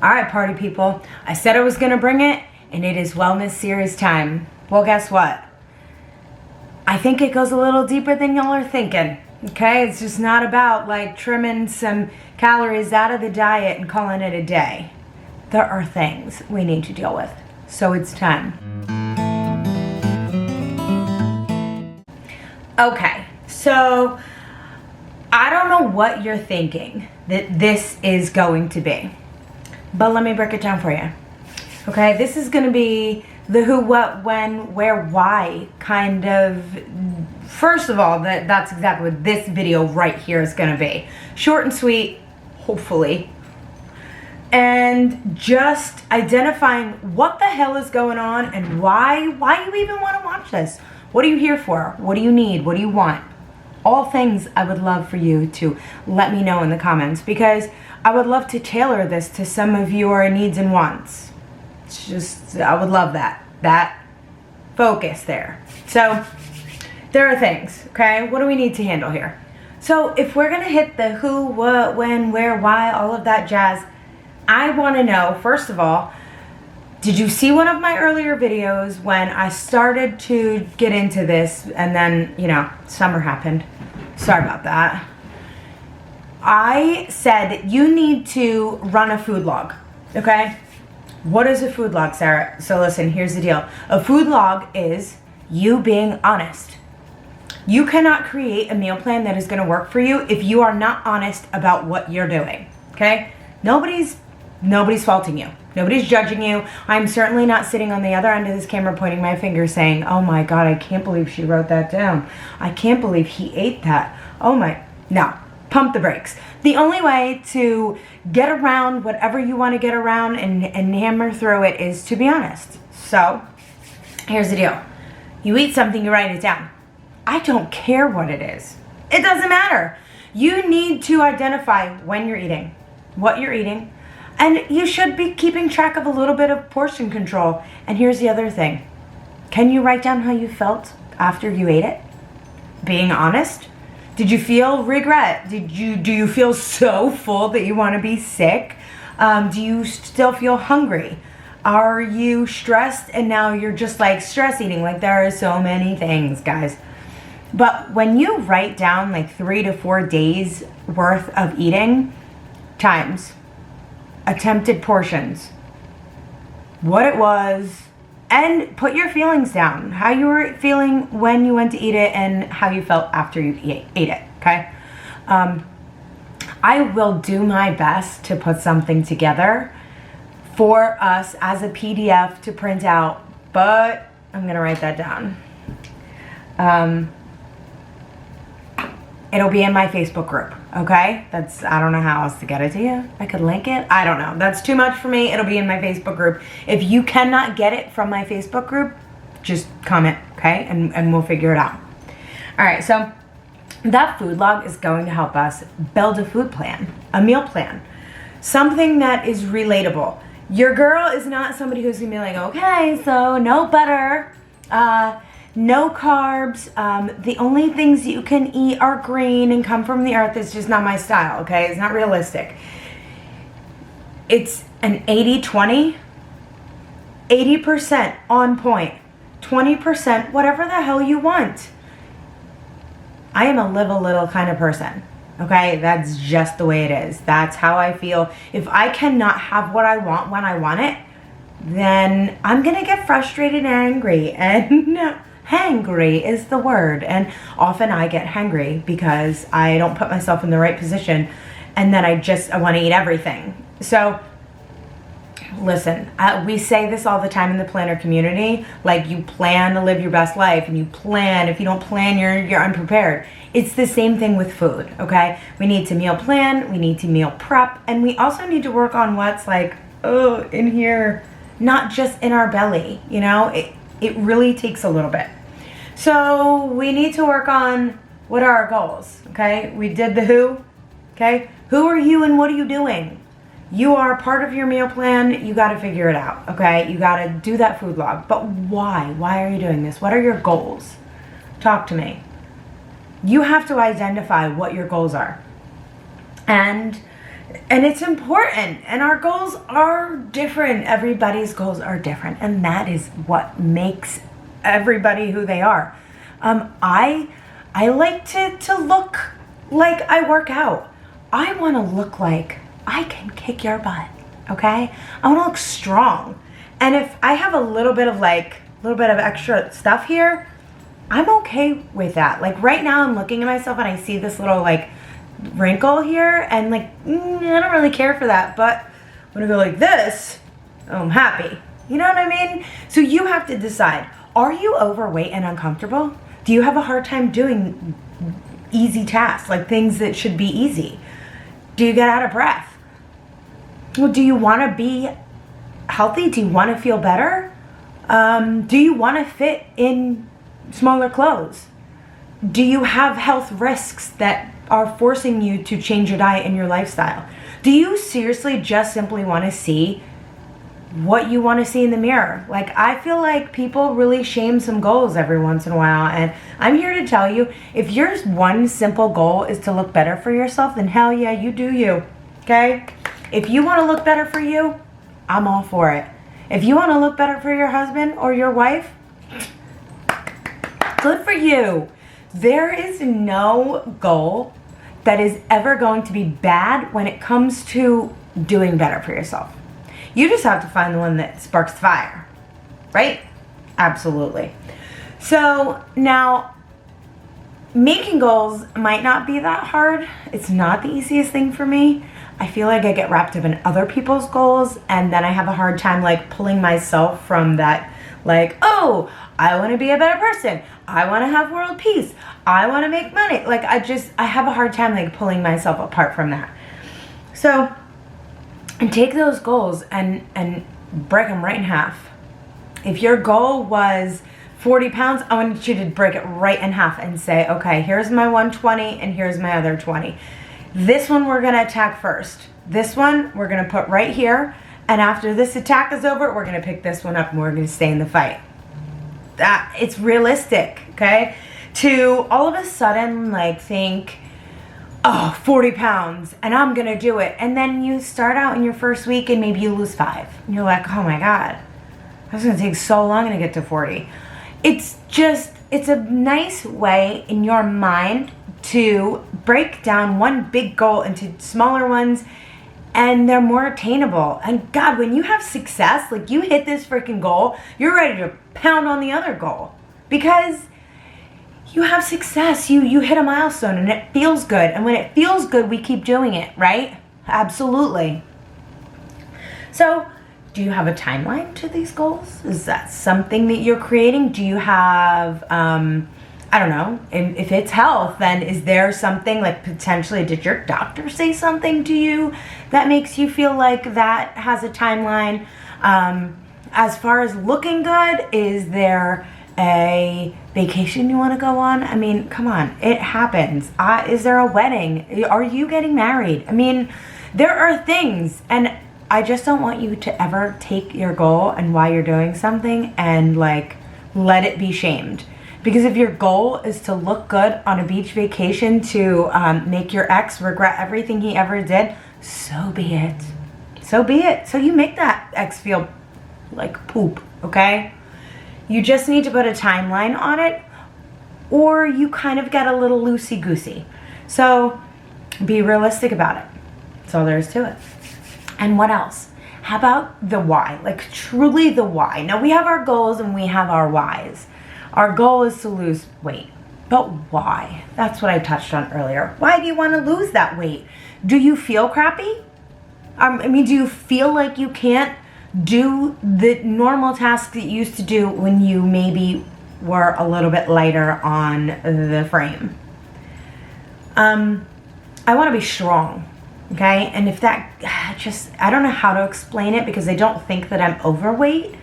All right, party people. I said I was going to bring it, and it is wellness series time. Well, guess what? I think it goes a little deeper than y'all are thinking. Okay? It's just not about like trimming some calories out of the diet and calling it a day. There are things we need to deal with. So it's time. Okay, so I don't know what you're thinking that this is going to be, but let me break it down for you. Okay, this is going to be the who, what, when, where, why kind of. First of all, that's exactly what this video right here is going to be. Short and sweet, hopefully. And just identifying what the hell is going on and why you even want to watch this. What are you here for? What do you need? What do you want? All things I would love for you to let me know in the comments, because I would love to tailor this to some of your needs and wants. It's just, I would love that focus there. So there are things, okay? What do we need to handle here? So if we're gonna hit the who, what, when, where, why, all of that jazz, I wanna know, first of all, did you see one of my earlier videos when I started to get into this and then, you know, summer happened? Sorry about that. I said you need to run a food log, okay? What is a food log, Sarah? So listen, here's the deal. A food log is you being honest. You cannot create a meal plan that is gonna work for you if you are not honest about what you're doing, okay? Nobody's faulting you. Nobody's judging you. I'm certainly not sitting on the other end of this camera pointing my finger saying, oh my God, I can't believe she wrote that down. I can't believe he ate that. Oh my, no, pump the brakes. The only way to get around whatever you want to get around and hammer through it is to be honest. So here's the deal. You eat something, you write it down. I don't care what it is. It doesn't matter. You need to identify when you're eating, what you're eating, and you should be keeping track of a little bit of portion control. And here's the other thing. Can you write down how you felt after you ate it? Being honest. Did you feel regret? Do you feel so full that you want to be sick? Do you still feel hungry? Are you stressed and now you're just like stress eating? Like there are so many things, guys. But when you write down like 3 to 4 days worth of eating times, attempted portions, what it was, and put your feelings down, how you were feeling when you went to eat it and how you felt after you ate it, okay? I will do my best to put something together for us as a PDF to print out, but I'm gonna write that down. It'll be in my Facebook group, okay? I don't know how else to get it to you. I could link it. I don't know. That's too much for me. It'll be in my Facebook group. If you cannot get it from my Facebook group, just comment, okay? And we'll figure it out. All right, so that food log is going to help us build a food plan, a meal plan, something that is relatable. Your girl is not somebody who's gonna be like, okay, so no butter, no carbs, the only things you can eat are green and come from the earth. It's just not my style, okay? It's not realistic. It's an 80-20, 80% on point, 20% whatever the hell you want. I am a live a little kind of person, okay? That's just the way it is. That's how I feel. If I cannot have what I want when I want it, then I'm gonna get frustrated and angry, and hangry is the word. And often I get hangry because I don't put myself in the right position, and then I want to eat everything. So listen, we say this all the time in the planner community, like you plan to live your best life, and you plan. If you don't plan, you're unprepared. It's the same thing with food, okay? We need to meal plan, we need to meal prep, and we also need to work on what's like, oh, in here, not just in our belly, you know? It really takes a little bit. So we need to work on what are our goals, okay? We did the who, okay? Who are you and what are you doing? You are part of your meal plan. You got to figure it out, okay? You got to do that food log. But why? Why are you doing this? What are your goals? Talk to me. You have to identify what your goals are. And And it's important, and our goals are different. Everybody's goals are different, and that is what makes everybody who they are. I like to look like I work out. I want to look like I can kick your butt, okay? I want to look strong. And if I have a little bit of extra stuff here, I'm okay with that. Like right now I'm looking at myself and I see this little like wrinkle here, and like I don't really care for that, but when I go like this, I'm happy. You know what I mean? So you have to decide, are you overweight and uncomfortable? Do you have a hard time doing easy tasks, like things that should be easy? Do you get out of breath? Well, do you want to be healthy? Do you want to feel better? Do you want to fit in smaller clothes? Do you have health risks that are forcing you to change your diet and your lifestyle? Do you seriously just simply want to see what you want to see in the mirror? Like, I feel like people really shame some goals every once in a while, and I'm here to tell you, if your one simple goal is to look better for yourself, then hell yeah, you do you, okay? If you want to look better for you, I'm all for it. If you want to look better for your husband or your wife, good for you. There is no goal that is ever going to be bad when it comes to doing better for yourself. You just have to find the one that sparks the fire, right? Absolutely. So now, making goals might not be that hard. It's not the easiest thing for me. I feel like I get wrapped up in other people's goals, and then I have a hard time like pulling myself from that, like, oh, I want to be a better person. I want to have world peace. I want to make money. Like, I have a hard time like pulling myself apart from that. So, and take those goals and break them right in half. If your goal was 40 pounds, I want you to break it right in half and say, okay, here's my 120 and here's my other 20. This one we're going to attack first. This one we're going to put right here. And after this attack is over, we're going to pick this one up and we're going to stay in the fight. That it's realistic, okay? To all of a sudden like think, oh, 40 pounds and I'm going to do it. And then you start out in your first week and maybe you lose 5. And you're like, oh my God, that's going to take so long to get to 40. It's a nice way in your mind to break down one big goal into smaller ones, and they're more attainable. And God, when you have success, like you hit this freaking goal, you're ready to pound on the other goal because you have success. You hit a milestone and it feels good. And when it feels good, we keep doing it, right? Absolutely. So, do you have a timeline to these goals? Is that something that you're creating? Do you have, I don't know, if it's health, then is there something like potentially, did your doctor say something to you that makes you feel like that has a timeline? As far as looking good, is there a vacation you want to go on? I mean, come on, it happens. Is there a wedding? Are you getting married? I mean, there are things, and I just don't want you to ever take your goal and why you're doing something and like let it be shamed. Because if your goal is to look good on a beach vacation to make your ex regret everything he ever did, so be it. So be it. So you make that ex feel like poop, okay? You just need to put a timeline on it, or you kind of get a little loosey-goosey. So be realistic about it. That's all there is to it. And what else? How about the why? Like truly the why. Now we have our goals and we have our whys. Our goal is to lose weight. But why? That's what I touched on earlier. Why do you want to lose that weight? Do you feel crappy? Do you feel like you can't do the normal tasks that you used to do when you maybe were a little bit lighter on the frame? I want to be strong. Okay, and if that I don't know how to explain it because I don't think that I'm overweight.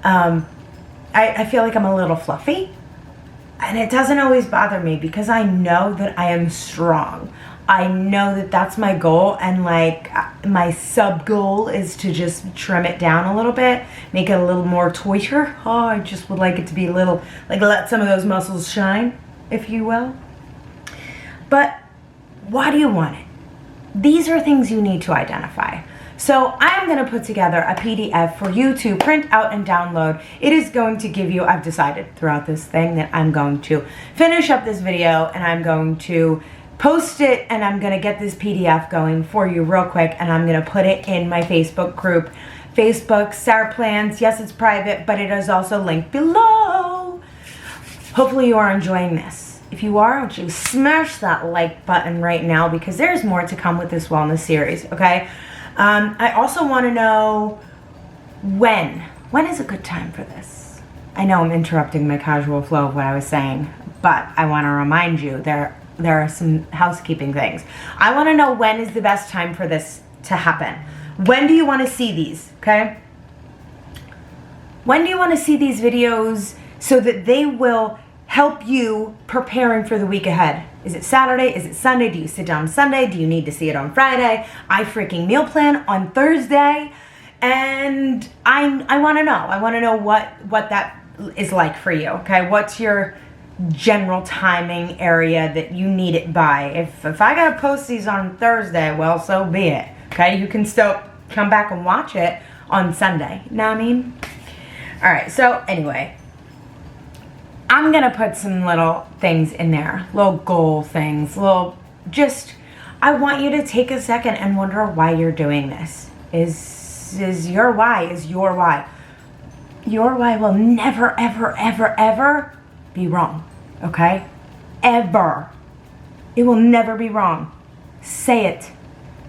I feel like I'm a little fluffy, and it doesn't always bother me because I know that I am strong. I know that that's my goal, and like my sub goal is to just trim it down a little bit, make it a little more tighter. Oh, I just would like it to be a little, like let some of those muscles shine, if you will. But why do you want it? these are things you need to identify. So I'm going to put together a PDF for you to print out and download. It is going to give you, I've decided throughout this thing that I'm going to finish up this video and I'm going to post it, and I'm going to get this PDF going for you real quick, and I'm going to put it in my Facebook group. Facebook, SarPlans, yes, it's private, but it is also linked below. Hopefully you are enjoying this. If you are, I want you to smash that like button right now, because there's more to come with this wellness series, okay? I also want to know when is a good time for this? I know I'm interrupting my casual flow of what I was saying, but I want to remind you there are some housekeeping things. I want to know when is the best time for this to happen. When do you want to see these, okay? When do you want to see these videos so that they will help you preparing for the week ahead? Is it Saturday? Is it Sunday? Do you sit down Sunday? Do you need to see it on Friday? I freaking meal plan on Thursday. And I want to know. I want to know what that is like for you, okay? What's your general timing area that you need it by? If I gotta post these on Thursday, well, so be it, okay? You can still come back and watch it on Sunday, you know what I mean? All right, so anyway, I'm gonna put some little things in there, little goal things, I want you to take a second and wonder why you're doing this. Is your why your why. Your why will never, ever, ever, ever be wrong, okay? Ever. It will never be wrong. Say it.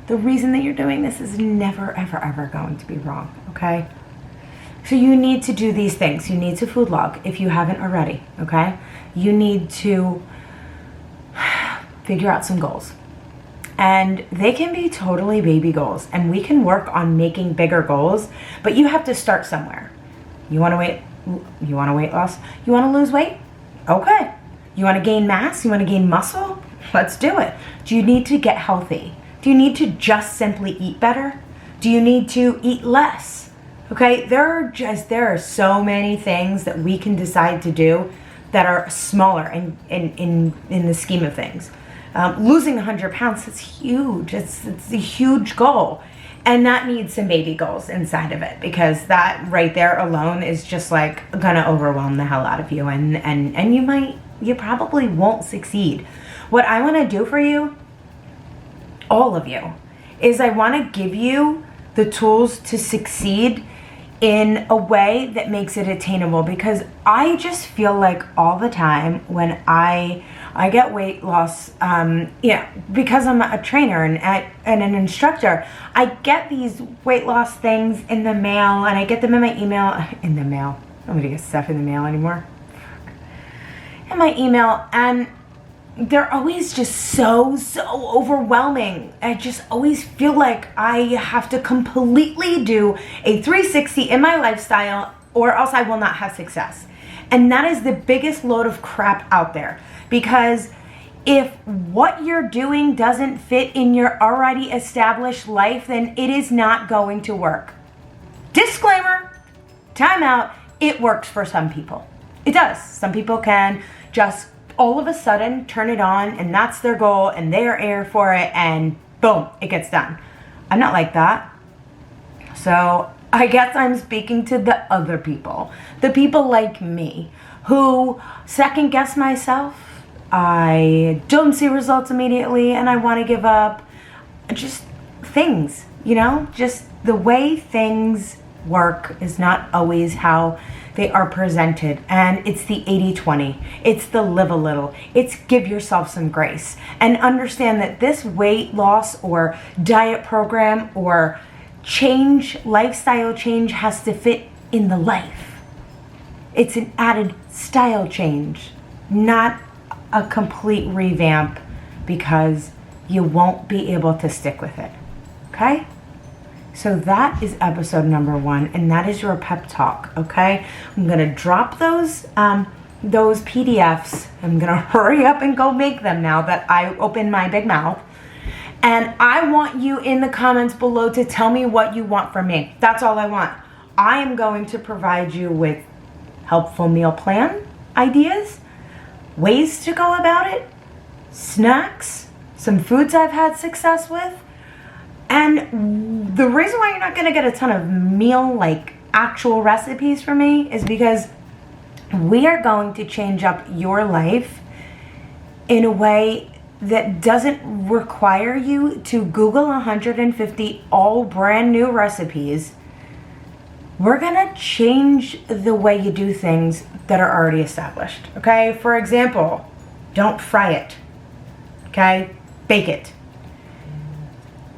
The reason that you're doing this is never, ever, ever going to be wrong, okay? So you need to do these things. You need to food log if you haven't already, okay? You need to figure out some goals. And they can be totally baby goals, and we can work on making bigger goals, but you have to start somewhere. You want to weight loss? You want to lose weight? Okay. You want to gain mass? You want to gain muscle? Let's do it. Do you need to get healthy? Do you need to just simply eat better? Do you need to eat less? Okay, there are so many things that we can decide to do that are smaller in the scheme of things. Losing 100 pounds, it's huge. It's a huge goal. And that needs some baby goals inside of it, because that right there alone is just like gonna overwhelm the hell out of you, and you probably won't succeed. What I want to do for you, all of you, is I want to give you the tools to succeed in a way that makes it attainable, because I just feel like all the time when I get weight loss, because I'm a trainer and an instructor, I get these weight loss things in the mail, and I get them in my email. In the mail. Nobody gets stuff in the mail anymore. In my email, and they're always just so overwhelming. I just always feel like I have to completely do a 360 in my lifestyle, or else I will not have success. And that is the biggest load of crap out there. Because if what you're doing doesn't fit in your already established life, then it is not going to work. Disclaimer, time out, it works for some people. It does. Some people can just all of a sudden turn it on, and that's their goal, and they are air for it, and boom, it gets done. I'm not like that. So I guess I'm speaking to the other people, the people like me who second guess myself. I don't see results immediately, and I want to give up. Just things, just the way things work is not always how they are presented. And it's the 80-20. It's the live a little. It's give yourself some grace. And understand that this weight loss or diet program or lifestyle change has to fit in the life. It's an added style change, not a complete revamp, because you won't be able to stick with it. Okay? So that is episode number 1, and that is your pep talk. Okay? I'm gonna drop those PDFs. I'm gonna hurry up and go make them now that I opened my big mouth. And I want you in the comments below to tell me what you want from me. That's all I want. I am going to provide you with helpful meal plan ideas, ways to go about it, snacks, some foods I've had success with, And the reason why you're not going to get a ton of meal, like actual recipes from me, is because we are going to change up your life in a way that doesn't require you to Google 150 all brand new recipes. We're gonna change the way you do things that are already established, okay? For example, don't fry it, okay? Bake it.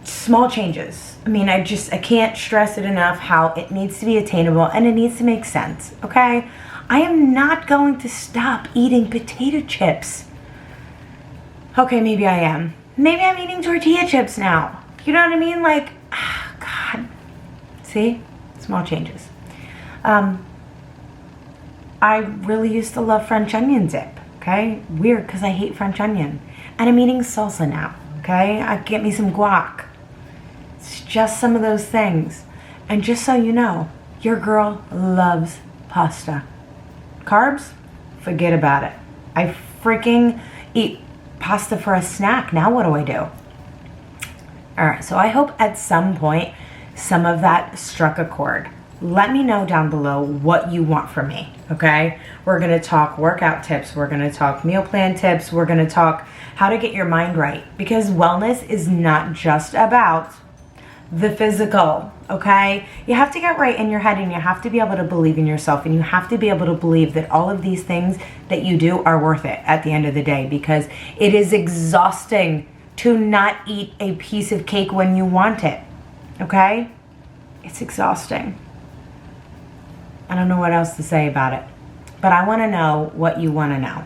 Small changes. I mean, I can't stress it enough how it needs to be attainable and it needs to make sense, okay? I am not going to stop eating potato chips. Okay, maybe I am. Maybe I'm eating tortilla chips now. You know what I mean? Like, God. See? Small changes. I really used to love French onion dip, okay? Weird, because I hate French onion. And I'm eating salsa now, okay? I get me some guac. It's just some of those things. And just so you know, your girl loves pasta. Carbs? Forget about it. I freaking eat pasta for a snack. Now what do I do? All right, so I hope at some point some of that struck a chord. Let me know down below what you want from me, okay? We're gonna talk workout tips. We're gonna talk meal plan tips. We're gonna talk how to get your mind right, because wellness is not just about the physical, okay? You have to get right in your head, and you have to be able to believe in yourself, and you have to be able to believe that all of these things that you do are worth it at the end of the day, because it is exhausting to not eat a piece of cake when you want it, okay? It's exhausting. I don't know what else to say about it, but I want to know what you want to know,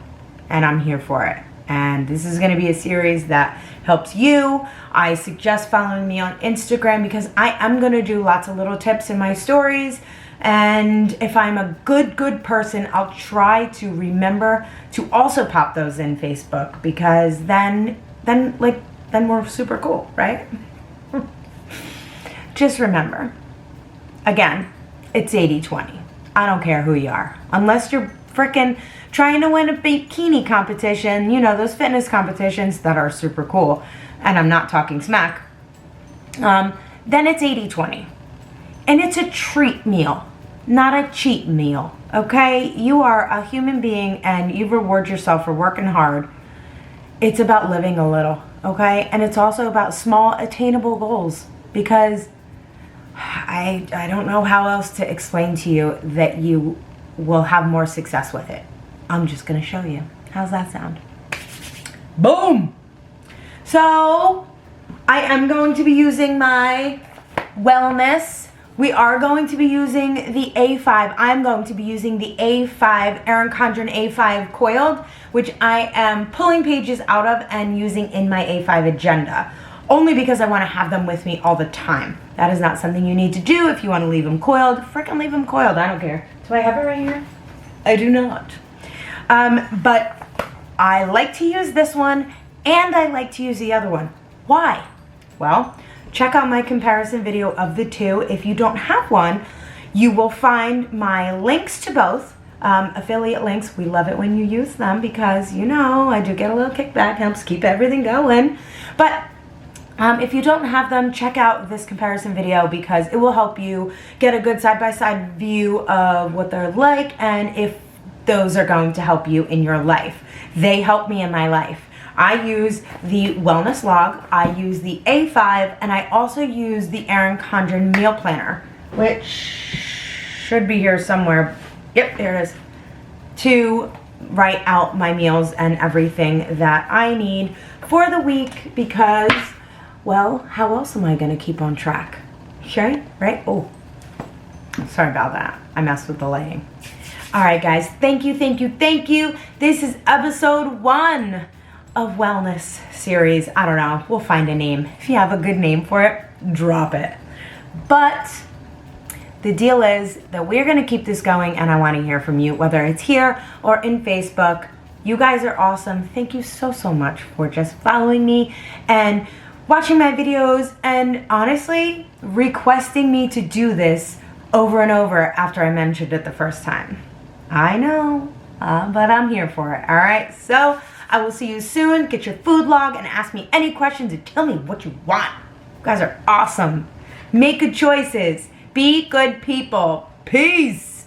and I'm here for it. And this is going to be a series that helps you. I suggest following me on Instagram, because I am going to do lots of little tips in my stories. And if I'm a good person, I'll try to remember to also pop those in Facebook, because then we're super cool, right? Just remember, again, it's 80-20. I don't care who you are. Unless you're freaking trying to win a bikini competition, you know, those fitness competitions that are super cool, and I'm not talking smack, then it's 80-20. And it's a treat meal, not a cheat meal, okay? You are a human being, and you reward yourself for working hard. It's about living a little, okay? And it's also about small, attainable goals, because I don't know how else to explain to you that you will have more success with it. I'm just gonna show you. How's that sound? Boom! So, I am going to be using my wellness. We are going to be using the A5. I'm going to be using the A5, Erin Condren A5 coiled, which I am pulling pages out of and using in my A5 agenda. Only because I want to have them with me all the time. That is not something you need to do. If you want to leave them coiled, frickin' leave them coiled. I don't care. Do I have it right here? I do not. But I like to use this one, and I like to use the other one. Why? Well, check out my comparison video of the two. If you don't have one, you will find my links to both. Affiliate links, we love it when you use them, because, you know, I do get a little kickback, helps keep everything going. But if you don't have them, check out this comparison video, because it will help you get a good side-by-side view of what they're like, and if those are going to help you in your life. They help me in my life. I use the Wellness Log, I use the A5, and I also use the Erin Condren Meal Planner, which should be here somewhere. Yep, there it is. To write out my meals and everything that I need for the week, because, well, how else am I going to keep on track? Okay, right? Oh, sorry about that. I messed with the lighting. All right, guys. Thank you. This is episode 1 of Wellness series. I don't know. We'll find a name. If you have a good name for it, drop it. But the deal is that we're going to keep this going, and I want to hear from you, whether it's here or in Facebook. You guys are awesome. Thank you so much for just following me and watching my videos, and honestly requesting me to do this over and over after I mentioned it the first time. I know, but I'm here for it. All right, so I will see you soon. Get your food log and ask me any questions and tell me what you want. You guys are awesome. Make good choices. Be good people. Peace.